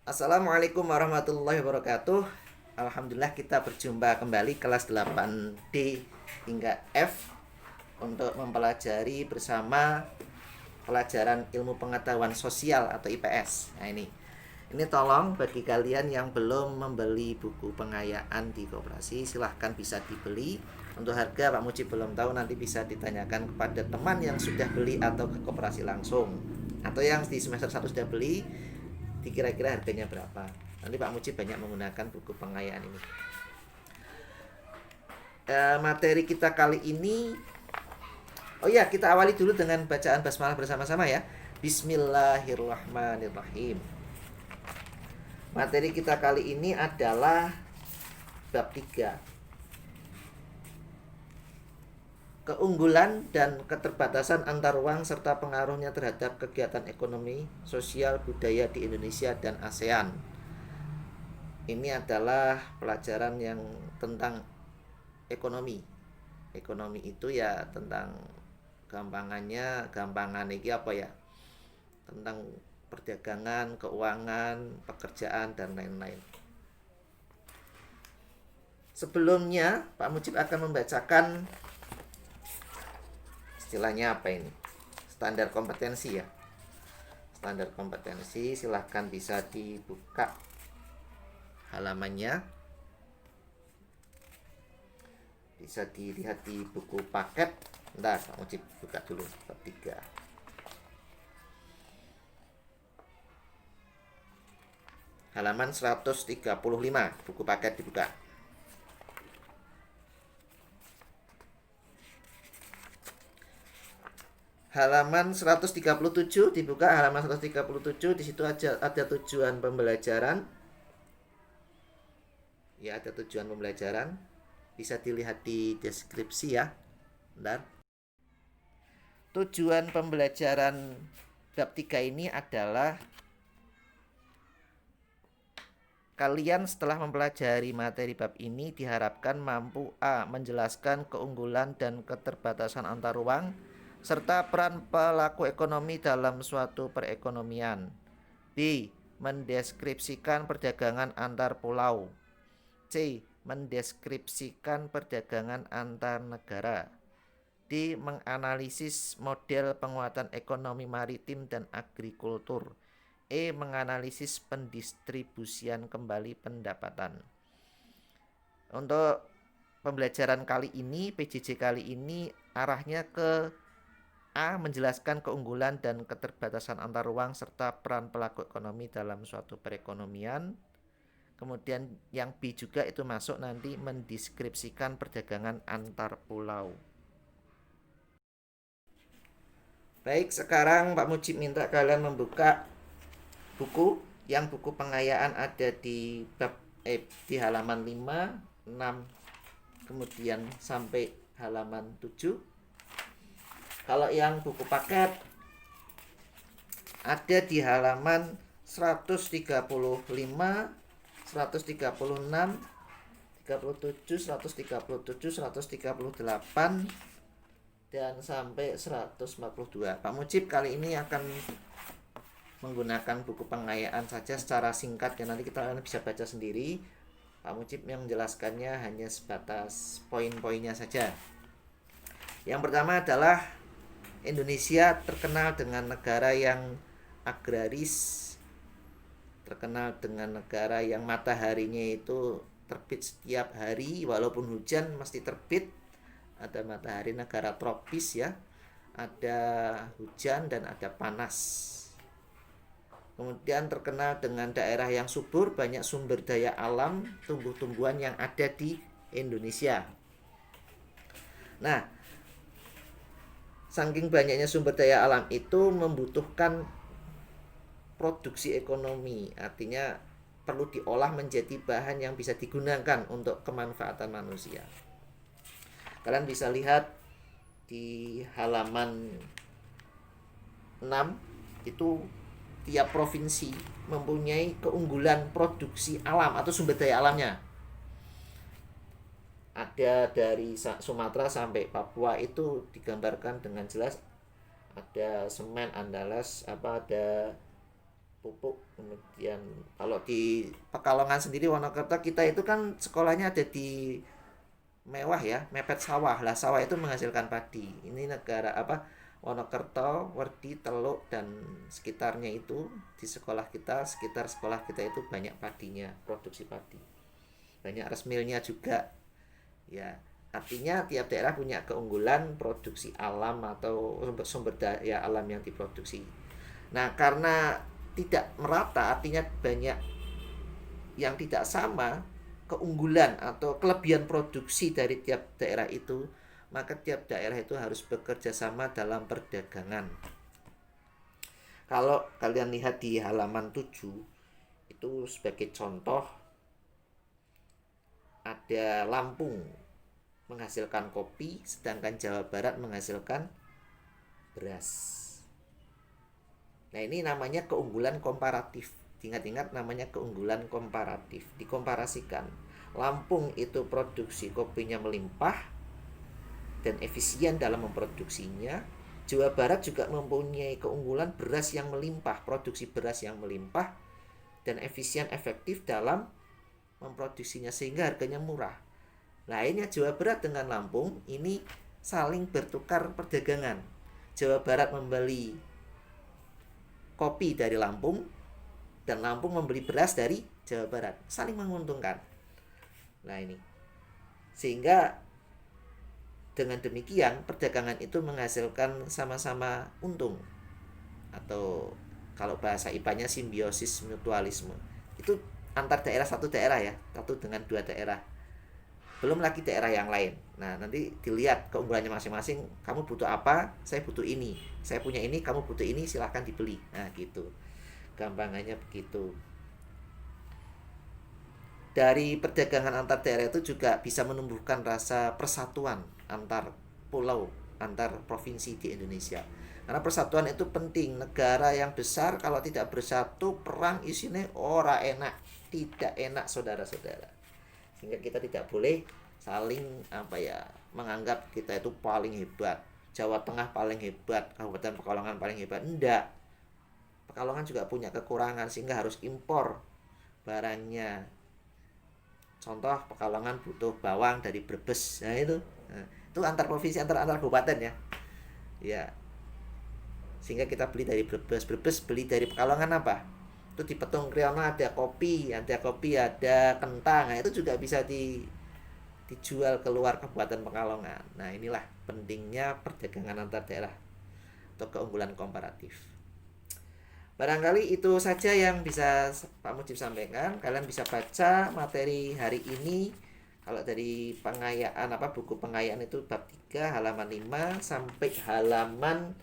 Assalamualaikum warahmatullahi wabarakatuh. Alhamdulillah kita berjumpa kembali kelas 8D hingga F untuk mempelajari bersama pelajaran ilmu pengetahuan sosial atau IPS. Nah ini tolong bagi kalian yang belum membeli buku pengayaan di koperasi, silahkan bisa dibeli. Untuk harga Pak Mujib belum tahu, nanti bisa ditanyakan kepada teman yang sudah beli atau ke koperasi langsung. Atau yang di semester 1 sudah beli, kira-kira harganya berapa. Nanti Pak Mujib banyak menggunakan buku pengayaan ini. Materi kita kali ini, oh ya, kita awali dulu dengan bacaan basmalah bersama-sama ya. Bismillahirrahmanirrahim. Materi kita kali ini adalah bab 3. Keunggulan dan keterbatasan antar ruang serta pengaruhnya terhadap kegiatan ekonomi, sosial, budaya di Indonesia dan ASEAN. Ini adalah pelajaran yang tentang ekonomi. Ekonomi itu ya tentang gampangan ini apa ya? Tentang perdagangan, keuangan, pekerjaan dan lain-lain. Sebelumnya Pak Mujib akan membacakan istilahnya apa ini? Standar kompetensi ya. Standar kompetensi, silahkan bisa dibuka halamannya. Bisa dilihat di buku paket. Bentar, Pak Mujib buka dulu bab 3. Halaman 135, buku paket dibuka. Halaman 137 dibuka, halaman 137 di situ ada tujuan pembelajaran. Ya, ada tujuan pembelajaran. Bisa dilihat di deskripsi ya. Bentar. Tujuan pembelajaran bab 3 ini adalah kalian setelah mempelajari materi bab ini diharapkan mampu A. Menjelaskan keunggulan dan keterbatasan antar ruang serta peran pelaku ekonomi dalam suatu perekonomian. B. Mendeskripsikan perdagangan antar pulau. C. Mendeskripsikan perdagangan antar negara. D. Menganalisis model penguatan ekonomi maritim dan agrikultur. E. Menganalisis pendistribusian kembali pendapatan. Untuk pembelajaran kali ini, PJJ kali ini arahnya ke A. Menjelaskan keunggulan dan keterbatasan antar ruang serta peran pelaku ekonomi dalam suatu perekonomian. Kemudian yang B juga itu masuk nanti mendeskripsikan perdagangan antar pulau. Baik, sekarang Pak Mujib minta kalian membuka buku. Yang buku pengayaan ada di di halaman 5, 6, kemudian sampai halaman 7. Kalau yang buku paket ada di halaman 135, 136, 37, 137, 138 dan sampai 142. Pak Mujib kali ini akan menggunakan buku pengayaan saja secara singkat ya, nanti kita bisa baca sendiri. Pak Mujib yang menjelaskannya hanya sebatas poin-poinnya saja. Yang pertama adalah Indonesia terkenal dengan negara yang agraris, terkenal dengan negara yang mataharinya itu terbit setiap hari, walaupun hujan mesti terbit. Ada matahari, negara tropis ya, ada hujan dan ada panas. Kemudian terkenal dengan daerah yang subur, banyak sumber daya alam, tumbuh-tumbuhan yang ada di Indonesia. Nah, saking banyaknya sumber daya alam itu membutuhkan produksi ekonomi, artinya perlu diolah menjadi bahan yang bisa digunakan untuk kemanfaatan manusia. Kalian bisa lihat di halaman 6 itu tiap provinsi mempunyai keunggulan produksi alam atau sumber daya alamnya. Ada dari Sumatera sampai Papua itu digambarkan dengan jelas. Ada semen Andalas, ada pupuk. Kemudian kalau di Pekalongan sendiri Wonokerto kita itu kan sekolahnya ada di mewah ya, mepet sawah. Lah sawah itu menghasilkan padi. Ini negara apa? Wonokerto, Werdi, Teluk dan sekitarnya itu di sekolah kita, sekitar sekolah kita itu banyak padinya, produksi padi. Banyak resmilnya juga. Ya, artinya tiap daerah punya keunggulan produksi alam atau sumber daya alam yang diproduksi. Nah, karena tidak merata, artinya banyak yang tidak sama keunggulan atau kelebihan produksi dari tiap daerah itu, maka tiap daerah itu harus bekerja sama dalam perdagangan. Kalau kalian lihat di halaman 7 itu sebagai contoh, ada Lampung menghasilkan kopi, sedangkan Jawa Barat menghasilkan beras. Nah, ini namanya keunggulan komparatif. Ingat-ingat namanya keunggulan komparatif. Dikomparasikan. Lampung itu produksi kopinya melimpah dan efisien dalam memproduksinya. Jawa Barat juga mempunyai keunggulan beras yang melimpah, produksi beras yang melimpah dan efisien efektif dalam memproduksinya sehingga harganya murah. Nah, akhirnya Jawa Barat dengan Lampung ini saling bertukar perdagangan. Jawa Barat membeli kopi dari Lampung dan Lampung membeli beras dari Jawa Barat, saling menguntungkan. Nah, ini sehingga dengan demikian perdagangan itu menghasilkan sama-sama untung, atau kalau bahasa IPA-nya simbiosis mutualisme. Itu antar daerah, satu daerah ya, satu dengan dua daerah, belum lagi daerah yang lain. Nah, nanti dilihat keunggulannya masing-masing. Kamu butuh apa, saya butuh ini, saya punya ini, kamu butuh ini, silahkan dibeli. Nah, gitu gampangannya begitu. Dari perdagangan antar daerah itu juga bisa menumbuhkan rasa persatuan antar pulau, antar provinsi di Indonesia. Karena persatuan itu penting. Negara yang besar kalau tidak bersatu, perang isinya ora enak, tidak enak saudara-saudara. Sehingga kita tidak boleh saling menganggap kita itu paling hebat. Jawa Tengah paling hebat, Kabupaten Pekalongan paling hebat. Enggak. Pekalongan juga punya kekurangan sehingga harus impor barangnya. Contoh, Pekalongan butuh bawang dari Brebes. Nah, itu antar provinsi, antar kabupaten ya. Ya. Sehingga kita beli dari Brebes beli dari Pekalongan apa? Itu di Petung Kriono ada kopi, ada kentang. Nah, itu juga bisa dijual keluar Kabupaten Pekalongan. Nah, inilah pentingnya perdagangan antar daerah atau keunggulan komparatif. Barangkali itu saja yang bisa Pak Mujib sampaikan. Kalian bisa baca materi hari ini. Kalau dari pengayaan buku pengayaan itu bab 3 halaman 5 sampai halaman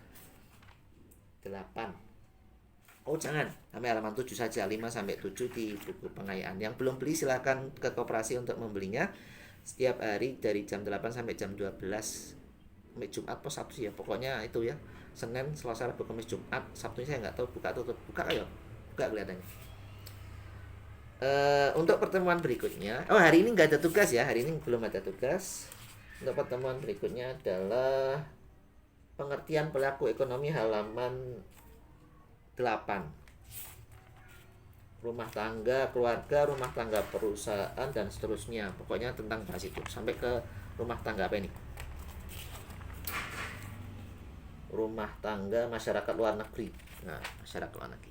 8. Oh, jangan, sampai halaman 7 saja, 5 sampai 7 di buku pengayaan. Yang belum beli silahkan ke koperasi untuk membelinya. Setiap hari dari jam 8 sampai jam 12. Sampai Jumat atau Sabtu ya, pokoknya itu ya. Senin, Selasa, Rabu, Kamis, Jumat. Sabtunya saya nggak tahu buka tutup. Buka ayo. Buka kelihatannya. Untuk pertemuan berikutnya, hari ini nggak ada tugas ya. Hari ini belum ada tugas. Untuk pertemuan berikutnya adalah pengertian pelaku ekonomi halaman 8. Rumah tangga keluarga, rumah tangga perusahaan dan seterusnya. Pokoknya tentang bahas itu. Sampai ke rumah tangga apa ini? Rumah tangga masyarakat luar negeri. Nah, masyarakat luar negeri.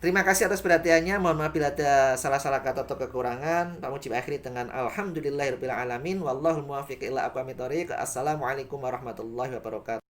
Terima kasih atas perhatiannya. Mohon maaf bila ada salah-salah kata atau kekurangan. Pak Mujib akhiri dengan alhamdulillahirabbil alamin wallahul muwaffiq ila aqwamit thoriq. Assalamualaikum warahmatullahi wabarakatuh.